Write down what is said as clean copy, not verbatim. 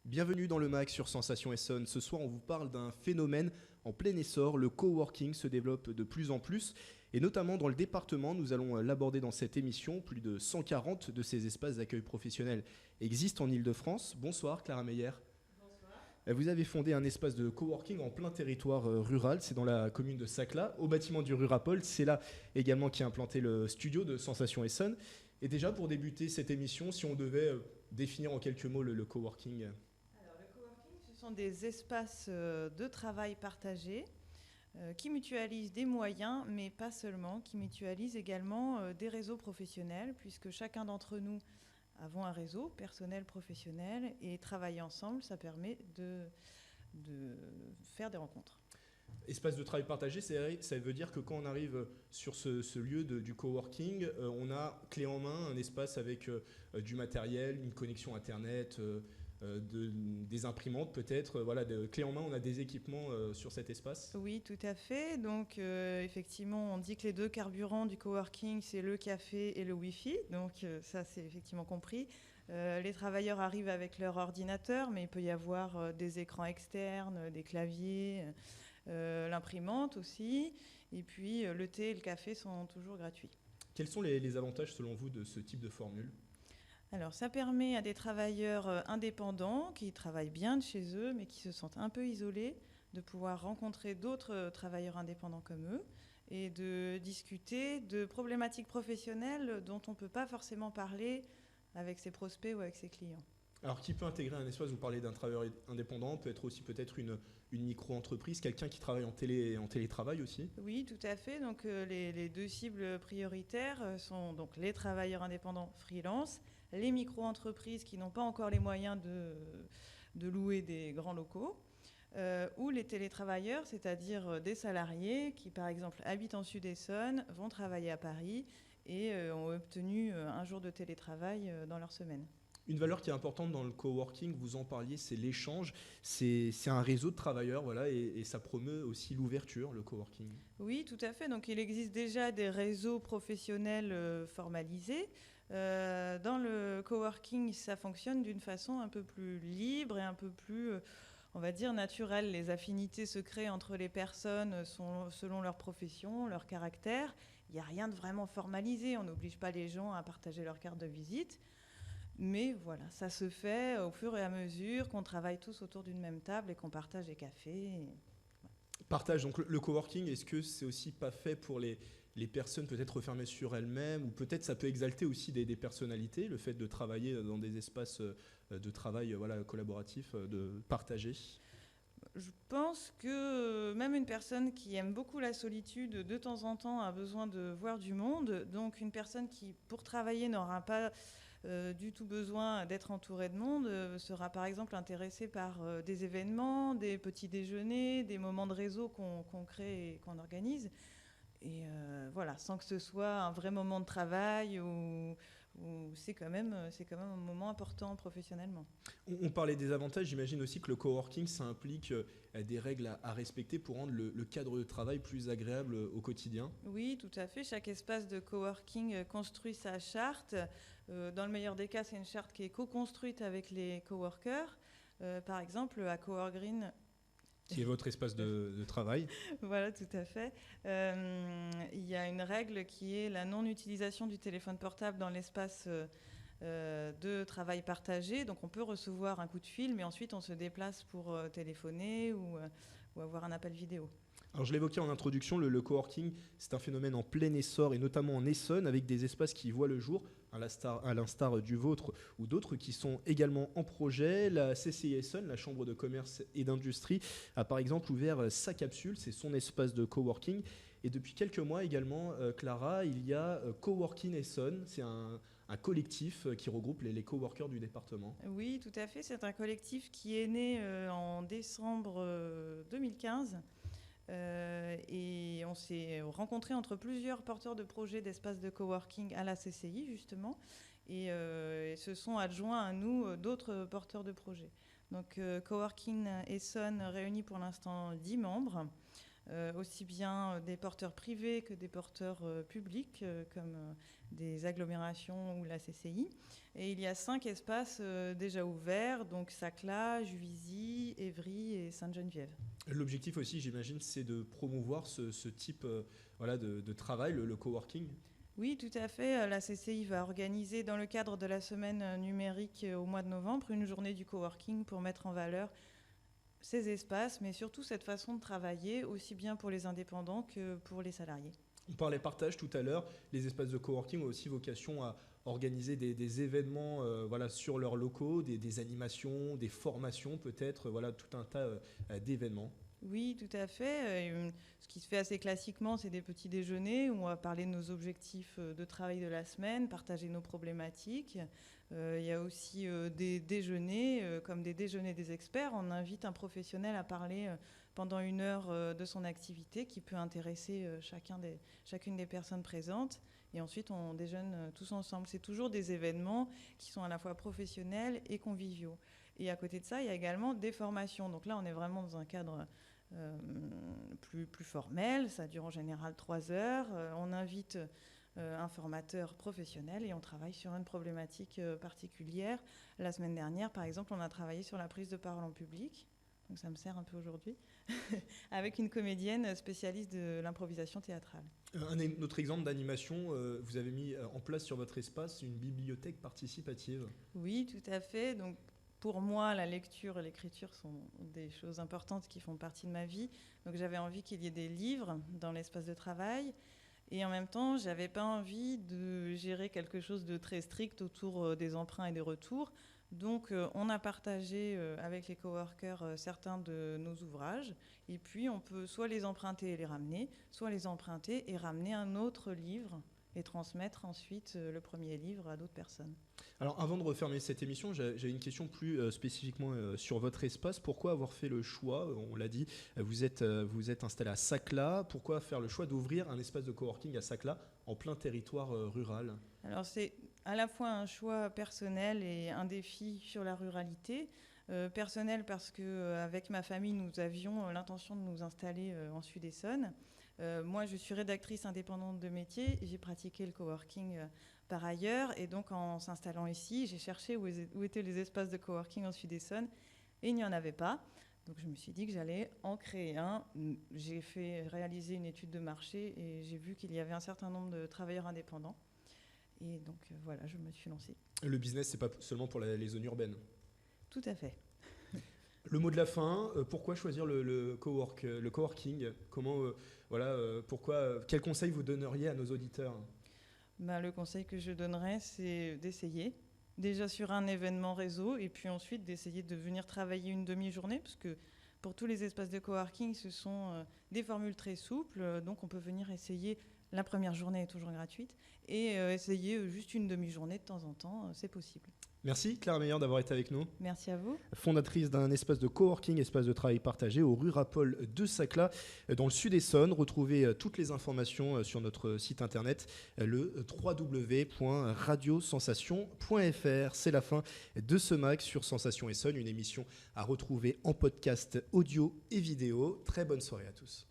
Bienvenue dans le MAC sur Sensation Essonne. Ce soir, on vous parle d'un phénomène en plein essor. Le coworking se développe de plus en plus. Et notamment dans le département, nous allons l'aborder dans cette émission. Plus de 140 de ces espaces d'accueil professionnel existent en Ile-de-France. Bonsoir Clara Meyer. Vous avez fondé un espace de coworking en plein territoire rural, c'est dans la commune de Saclay, au bâtiment du Rurapol. C'est là également qu'est implanté le studio de Sensation Essonne. Et déjà, pour débuter cette émission, si on devait définir en quelques mots le coworking. Alors, le coworking, ce sont des espaces de travail partagés qui mutualisent des moyens, mais pas seulement, qui mutualisent également des réseaux professionnels, puisque chacun d'entre nous avons un réseau personnel, professionnel, et travailler ensemble, ça permet de faire des rencontres. Espace de travail partagé, ça veut dire que quand on arrive sur ce lieu du coworking, on a clé en main un espace avec du matériel, une connexion Internet, des imprimantes peut-être. Voilà, clé en main, on a des équipements sur cet espace. Oui, tout à fait. Donc, effectivement, on dit que les deux carburants du coworking, c'est le café et le Wi-Fi. Donc, ça, c'est effectivement compris. Les travailleurs arrivent avec leur ordinateur, mais il peut y avoir des écrans externes, des claviers, l'imprimante aussi. Et puis, le thé et le café sont toujours gratuits. Quels sont les avantages, selon vous, de ce type de formule ? Alors, ça permet à des travailleurs indépendants qui travaillent bien de chez eux, mais qui se sentent un peu isolés, de pouvoir rencontrer d'autres travailleurs indépendants comme eux et de discuter de problématiques professionnelles dont on ne peut pas forcément parler avec ses prospects ou avec ses clients. Alors, qui peut intégrer un espace ? Vous parlez d'un travailleur indépendant, peut être aussi peut-être une micro-entreprise, quelqu'un qui travaille en télétravail aussi ? Oui, tout à fait. Donc, les deux cibles prioritaires sont donc les travailleurs indépendants freelance, les micro-entreprises qui n'ont pas encore les moyens de louer des grands locaux, ou les télétravailleurs, c'est-à-dire des salariés qui, par exemple, habitent en Sud-Essonne, vont travailler à Paris et ont obtenu un jour de télétravail dans leur semaine. Une valeur qui est importante dans le coworking, vous en parliez, c'est l'échange. C'est un réseau de travailleurs, voilà, et ça promeut aussi l'ouverture, le coworking. Oui, tout à fait. Donc, il existe déjà des réseaux professionnels formalisés. Dans le coworking, ça fonctionne d'une façon un peu plus libre et un peu plus, on va dire, naturelle. Les affinités se créent entre les personnes selon leur profession, leur caractère. Il n'y a rien de vraiment formalisé. On n'oblige pas les gens à partager leur carte de visite. Mais voilà, ça se fait au fur et à mesure qu'on travaille tous autour d'une même table et qu'on partage des cafés. Partage, donc le coworking, est-ce que c'est aussi pas fait pour les personnes peut-être refermées sur elles-mêmes, ou peut-être ça peut exalter aussi des personnalités, le fait de travailler dans des espaces de travail collaboratifs, de partager ? Je pense que même une personne qui aime beaucoup la solitude, de temps en temps, a besoin de voir du monde. Donc une personne qui, pour travailler, n'aura pas du tout besoin d'être entourée de monde, sera par exemple intéressée par des événements, des petits déjeuners, des moments de réseau qu'on crée et qu'on organise. Et voilà, sans que ce soit un vrai moment de travail ou c'est quand même un moment important professionnellement. On parlait des avantages, j'imagine aussi que le coworking, ça implique des règles à respecter pour rendre le cadre de travail plus agréable au quotidien. Oui, tout à fait. Chaque espace de coworking construit sa charte. Dans le meilleur des cas, c'est une charte qui est co-construite avec les coworkers. Par exemple, à Coworgreen, qui est votre espace de travail. Voilà, tout à fait. Il y a une règle qui est la non-utilisation du téléphone portable dans l'espace de travail partagé. Donc on peut recevoir un coup de fil, mais ensuite on se déplace pour téléphoner ou avoir un appel vidéo. Alors je l'évoquais en introduction, le coworking, c'est un phénomène en plein essor, et notamment en Essonne, avec des espaces qui voient le jour, à l'instar du vôtre ou d'autres qui sont également en projet. La CCI Essonne, la Chambre de commerce et d'industrie, a par exemple ouvert sa capsule, c'est son espace de coworking. Et depuis quelques mois également, Clara, il y a Coworking Essonne, c'est un collectif qui regroupe les coworkers du département. Oui, tout à fait, c'est un collectif qui est né en décembre 2015. Et on s'est rencontrés entre plusieurs porteurs de projets d'espaces de coworking à la CCI, justement, et se sont adjoints à nous d'autres porteurs de projets. Donc, Coworking Essonne réunit pour l'instant 10 membres. aussi bien des porteurs privés que des porteurs publics, comme des agglomérations ou la CCI. Et il y a 5 espaces déjà ouverts, donc Saclay, Juvisy, Évry et Sainte-Geneviève. L'objectif aussi, j'imagine, c'est de promouvoir ce type de travail, le coworking. Oui, tout à fait. La CCI va organiser, dans le cadre de la semaine numérique au mois de novembre, une journée du coworking pour mettre en valeur ces espaces, mais surtout cette façon de travailler, aussi bien pour les indépendants que pour les salariés. On parlait partage tout à l'heure. Les espaces de coworking ont aussi vocation à organiser des événements sur leurs locaux, des animations, des formations peut-être, tout un tas d'événements. Oui, tout à fait. Ce qui se fait assez classiquement, c'est des petits déjeuners où on va parler de nos objectifs de travail de la semaine, partager nos problématiques. Il y a aussi des déjeuners, comme des déjeuners des experts. On invite un professionnel à parler pendant 1 heure de son activité qui peut intéresser chacune des personnes présentes. Et ensuite, on déjeune tous ensemble. C'est toujours des événements qui sont à la fois professionnels et conviviaux. Et à côté de ça, il y a également des formations. Donc là, on est vraiment dans un cadre plus formel. Ça dure en général 3 heures. On invite un formateur professionnel et on travaille sur une problématique particulière. La semaine dernière, par exemple, on a travaillé sur la prise de parole en public. Donc ça me sert un peu aujourd'hui, avec une comédienne spécialiste de l'improvisation théâtrale. Un autre exemple d'animation, vous avez mis en place sur votre espace une bibliothèque participative. Oui, tout à fait. Donc, pour moi, la lecture et l'écriture sont des choses importantes qui font partie de ma vie. Donc j'avais envie qu'il y ait des livres dans l'espace de travail. Et en même temps, je n'avais pas envie de gérer quelque chose de très strict autour des emprunts et des retours. Donc on a partagé avec les coworkers certains de nos ouvrages. Et puis on peut soit les emprunter et les ramener, soit les emprunter et ramener un autre livre et transmettre ensuite le premier livre à d'autres personnes. Alors avant de refermer cette émission, j'ai une question plus spécifiquement sur votre espace. Pourquoi avoir fait le choix, on l'a dit, vous êtes installé à Saclay, pourquoi faire le choix d'ouvrir un espace de coworking à Saclay en plein territoire rural ? Alors c'est à la fois un choix personnel et un défi sur la ruralité. Personnel parce qu'avec ma famille, nous avions l'intention de nous installer en Sud-Essonne. Moi, je suis rédactrice indépendante de métier. J'ai pratiqué le coworking par ailleurs. Et donc, en s'installant ici, j'ai cherché où étaient les espaces de coworking en Sud-Essonne. Et il n'y en avait pas. Donc, je me suis dit que j'allais en créer un. J'ai fait réaliser une étude de marché et j'ai vu qu'il y avait un certain nombre de travailleurs indépendants. Et donc, voilà, je me suis lancée. Le business, c'est pas seulement pour les zones urbaines. Tout à fait. Le mot de la fin, pourquoi choisir le coworking ? Quel conseil vous donneriez à nos auditeurs ? Le conseil que je donnerais, c'est d'essayer. Déjà sur un événement réseau, et puis ensuite d'essayer de venir travailler une demi-journée, parce que pour tous les espaces de coworking, ce sont des formules très souples, donc on peut venir essayer. La première journée est toujours gratuite, et essayer juste une demi-journée de temps en temps, c'est possible. Merci Claire Meyer d'avoir été avec nous. Merci à vous. Fondatrice d'un espace de coworking, espace de travail partagé au Rurapol de Saclay dans le Sud-Essonne. Retrouvez toutes les informations sur notre site internet, le www.radiosensation.fr. C'est la fin de ce MAG sur Sensation Essonne, une émission à retrouver en podcast audio et vidéo. Très bonne soirée à tous.